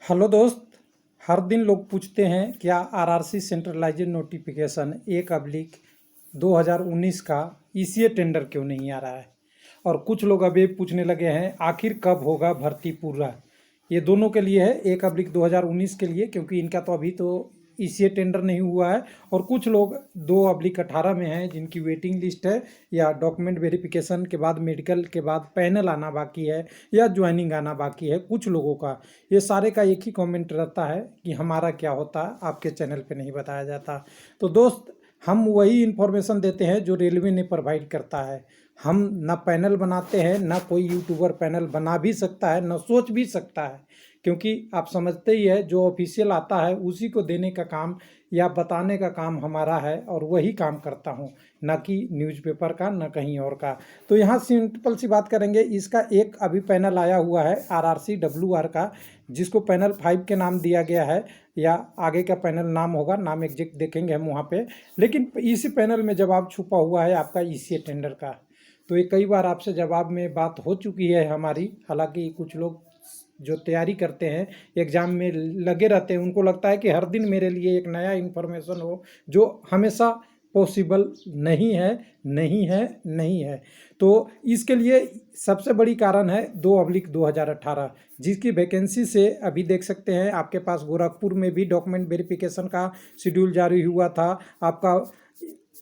Hello दोस्त। हर दिन लोग पूछते हैं क्या आरआरसी सेंट्रलाइज्ड नोटिफिकेशन 1/2019 का ईसीए टेंडर क्यों नहीं आ रहा है। और कुछ लोग अभी पूछने लगे हैं आखिर कब होगा भर्ती पूरा। ये दोनों के लिए है, 1/2019 के लिए, क्योंकि इनका तो अभी तो ईसीए टेंडर नहीं हुआ है। और कुछ लोग 2/18 में हैं जिनकी वेटिंग लिस्ट है, या डॉक्यूमेंट वेरिफिकेशन के बाद मेडिकल के बाद पैनल आना बाकी है, या ज्वाइनिंग आना बाकी है कुछ लोगों का। ये सारे का एक ही कमेंट रहता है कि हमारा क्या होता, आपके चैनल पे नहीं बताया जाता। तो दोस्त, हम वही इन्फॉर्मेशन देते हैं जो रेलवे ने प्रोवाइड करता है। हम ना पैनल बनाते हैं, ना कोई यूट्यूबर पैनल बना भी सकता है, ना सोच भी सकता है, क्योंकि आप समझते ही है जो ऑफिशियल आता है उसी को देने का काम या बताने का काम हमारा है, और वही काम करता हूँ, ना कि न्यूज़पेपर का, ना कहीं और का। तो यहाँ सिंपल सी बात करेंगे, इसका एक अभी पैनल आया हुआ है आरआरसी डब्ल्यूआर का, जिसको पैनल 5 के नाम दिया गया है, या आगे का पैनल नाम होगा, नाम एग्जैक्ट देखेंगे हम वहाँ पे। लेकिन इसी पैनल में जवाब छुपा हुआ है आपका ईसीए टेंडर का। तो ये कई बार आपसे जवाब में बात हो चुकी है हमारी। हालांकि कुछ लोग जो तैयारी करते हैं, एग्ज़ाम में लगे रहते हैं, उनको लगता है कि हर दिन मेरे लिए एक नया इन्फॉर्मेशन हो, जो हमेशा पॉसिबल नहीं है, नहीं है, नहीं है। तो इसके लिए सबसे बड़ी कारण है 2/2018, जिसकी वैकेंसी से अभी देख सकते हैं आपके पास गोरखपुर में भी डॉक्यूमेंट वेरिफिकेशन का शेड्यूल जारी हुआ था। आपका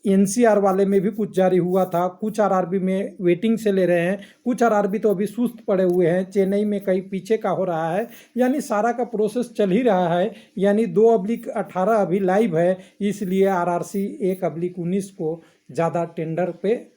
एनसीआर वाले में भी कुछ जारी हुआ था, कुछ आरआरबी में वेटिंग से ले रहे हैं, कुछ आरआरबी तो अभी सुस्त पड़े हुए हैं, चेन्नई में कहीं पीछे का हो रहा है। यानी सारा का प्रोसेस चल ही रहा है। यानी 2/18 अभी लाइव है, इसलिए आरआरसी 1/19 को ज़्यादा टेंडर पे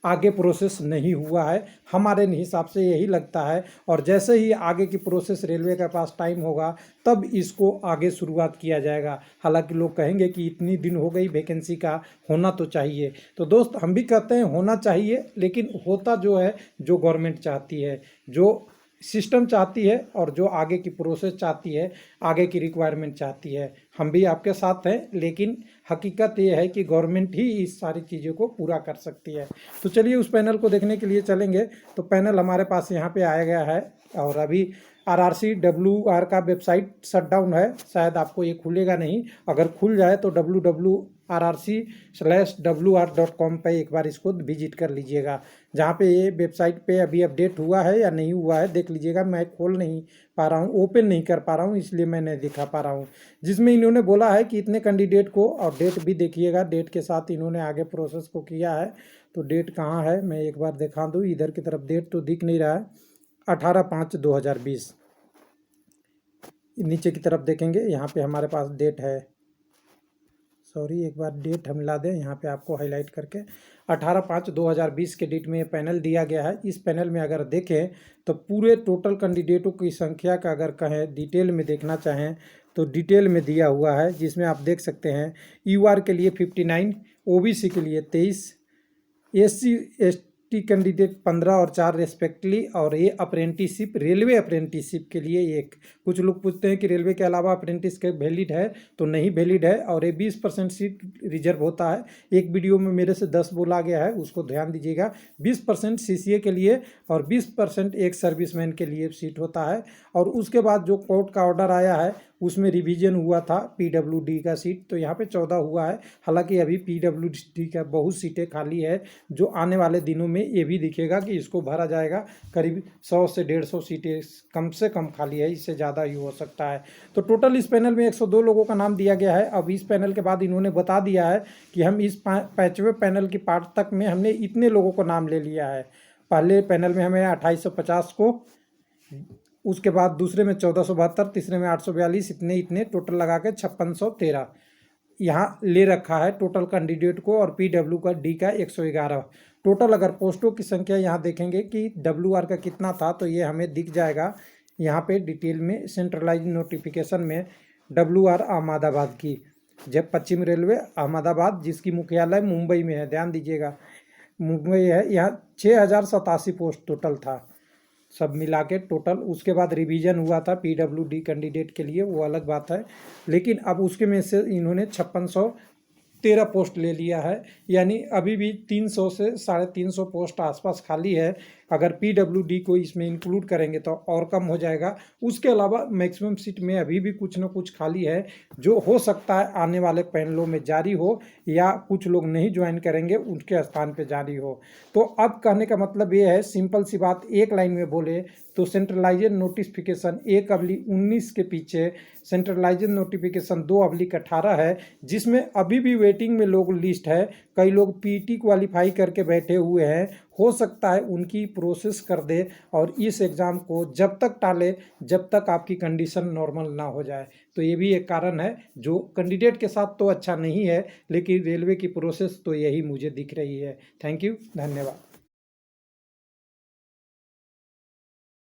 आगे प्रोसेस नहीं हुआ है, हमारे हिसाब से यही लगता है। और जैसे ही आगे की प्रोसेस रेलवे के पास टाइम होगा, तब इसको आगे शुरुआत किया जाएगा। हालांकि लोग कहेंगे कि इतनी दिन हो गई वैकेंसी का, होना तो चाहिए। तो दोस्त, हम भी कहते हैं होना चाहिए, लेकिन होता जो है, जो गवर्नमेंट चाहती है, जो सिस्टम चाहती है, और जो आगे की प्रोसेस चाहती है, आगे की रिक्वायरमेंट चाहती है, हम भी आपके साथ हैं। लेकिन हकीकत ये है कि गवर्नमेंट ही इस सारी चीज़ों को पूरा कर सकती है। तो चलिए उस पैनल को देखने के लिए चलेंगे। तो पैनल हमारे पास यहाँ पे आया गया है, और अभी आरआरसी डब्ल्यूआर का वेबसाइट शट डाउन है, शायद आपको ये खुलेगा नहीं। अगर खुल जाए तो www.rrc/wr.com पे एक बार इसको विजिट कर लीजिएगा, जहाँ पे ये वेबसाइट पे अभी अपडेट हुआ है या नहीं हुआ है देख लीजिएगा। मैं खोल नहीं पा रहा हूँ, ओपन नहीं कर पा रहा हूँ, इसलिए मैं नहीं दिखा पा रहा हूँ। जिसमें इन्होंने बोला है कि इतने कैंडिडेट को, और डेट भी देखिएगा, डेट के साथ इन्होंने आगे प्रोसेस को किया है। तो डेट कहाँ है, मैं एक बार दिखा दूँ। इधर की तरफ डेट तो दिख नहीं रहा है, 18/5/2020। नीचे की तरफ देखेंगे, यहाँ पे हमारे पास डेट है। सॉरी, एक बार डेट हम ला दें यहाँ पे आपको हाईलाइट करके। 18/5/2020 के डेट में ये पैनल दिया गया है। इस पैनल में अगर देखें तो पूरे टोटल कैंडिडेटों की संख्या का अगर कहें डिटेल में देखना चाहें तो डिटेल में दिया हुआ है, जिसमें आप देख सकते हैं यूआर के लिए 59, ओबीसी के लिए 23, एससी एसटी कैंडिडेट 15 और 4 रेस्पेक्टली। और ये अप्रेंटिसशिप, रेलवे अप्रेंटिसशिप के लिए एक, कुछ लोग पूछते हैं कि रेलवे के अलावा अप्रेंटिस के वैलिड है, तो नहीं वैलिड है। और ये 20% सीट रिजर्व होता है। एक वीडियो में मेरे से 10 बोला गया है, उसको ध्यान दीजिएगा। 20% सीसीए के लिए और 20% एक सर्विसमैन के लिए सीट होता है। और उसके बाद जो कोर्ट का ऑर्डर आया है उसमें रिवीजन हुआ था पीडब्ल्यूडी का सीट, तो यहाँ पे 14 हुआ है। हालांकि अभी पीडब्ल्यूडी का बहुत सीटें खाली है, जो आने वाले दिनों में ये भी दिखेगा कि इसको भरा जाएगा। करीब 100 से 150 सीटें कम से कम खाली है, इससे ज़्यादा ही हो सकता है। तो टोटल इस पैनल में 102 लोगों का नाम दिया गया है। अब इस पैनल के बाद इन्होंने बता दिया है कि हम इस 5वें पैनल की पार्ट तक में हमने इतने लोगों को नाम ले लिया है। पहले पैनल में हमें 2850 को, उसके बाद दूसरे में 1472, तीसरे में 842, इतने इतने टोटल लगा के 5613 यहाँ ले रखा है टोटल कैंडिडेट को। और पीडब्ल्यू का डी का 111 टोटल। अगर पोस्टों की संख्या यहाँ देखेंगे कि डब्ल्यूआर का कितना था, तो ये हमें दिख जाएगा यहाँ पे डिटेल में सेंट्रलाइज नोटिफिकेशन में। डब्ल्यूआर अहमदाबाद की, जब पश्चिम रेलवे अहमदाबाद, जिसकी मुख्यालय मुंबई में है, ध्यान दीजिएगा मुंबई है। यहाँ 6087 पोस्ट टोटल था, सब मिला के टोटल। उसके बाद रिवीजन हुआ था पीडब्ल्यूडी कैंडिडेट के लिए, वो अलग बात है। लेकिन अब उसके में से इन्होंने 5613 पोस्ट ले लिया है। यानी अभी भी 300 से 350 पोस्ट आसपास खाली है। अगर पीडब्ल्यूडी को इसमें इंक्लूड करेंगे तो और कम हो जाएगा। उसके अलावा मैक्सिमम सीट में अभी भी कुछ ना कुछ खाली है, जो हो सकता है आने वाले पैनलों में जारी हो, या कुछ लोग नहीं ज्वाइन करेंगे उनके स्थान पे जारी हो। तो अब कहने का मतलब ये है, सिंपल सी बात एक लाइन में बोले तो सेंट्रलाइजेड नोटिफिकेशन 1/19 के पीछे सेंट्रलाइजेड नोटिफिकेशन 2/18 है, जिसमें अभी भी वेटिंग में लोग लिस्ट है। कई लोग पीटी क्वालिफाई करके बैठे हुए हैं, हो सकता है उनकी प्रोसेस कर दे और इस एग्ज़ाम को जब तक टाले जब तक आपकी कंडीशन नॉर्मल ना हो जाए। तो ये भी एक कारण है जो कैंडिडेट के साथ तो अच्छा नहीं है, लेकिन रेलवे की प्रोसेस तो यही मुझे दिख रही है। थैंक यू, धन्यवाद।